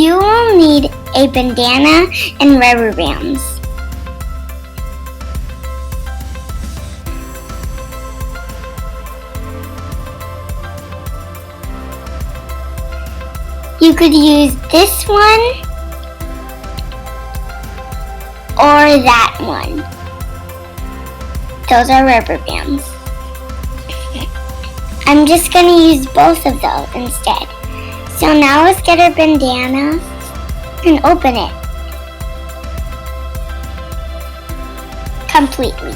You will need a bandana and rubber bands. You could use this one or that one. Those are rubber bands. I'm just going to use both of those instead. So now let's get our bandana and open it completely.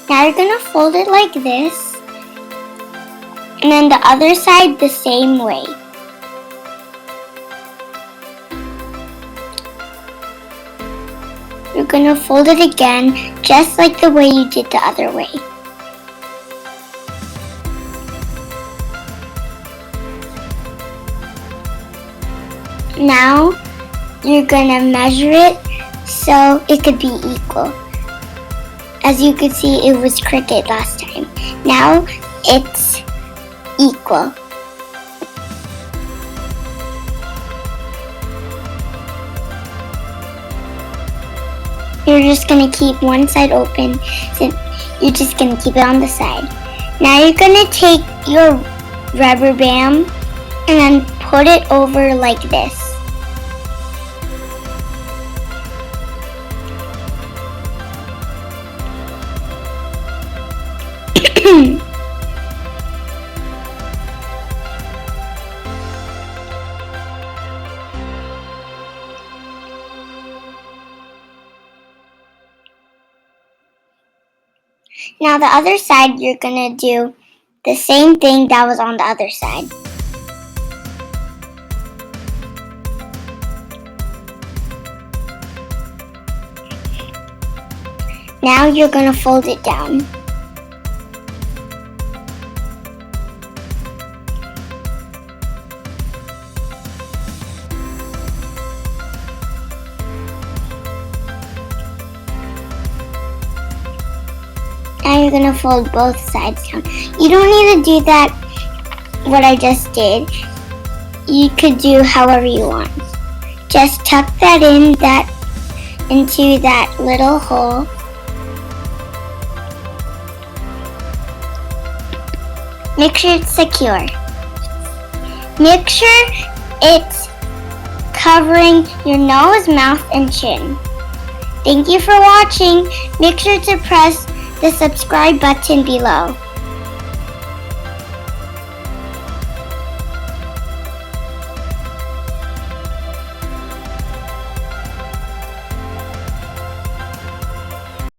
Now you're going to fold it like this, and then the other side the same way. You're going to fold it again, just like the way you did the other way. Now, you're going to measure it so it could be equal. As you could see, it was crooked last time. Now, it's equal. You're just going to keep one side open, so you're just going to keep it on the side. Now you're going to take your rubber band and then put it over like this. Now the other side, you're going to do the same thing that was on the other side. Now you're going to fold it down. Now you're going to fold both sides down. You don't need to do that, what I just did. You could do however you want. Just tuck that into that little hole. Make sure it's secure. Make sure it's covering your nose, mouth, and chin. Thank you for watching. Make sure to press the subscribe button below.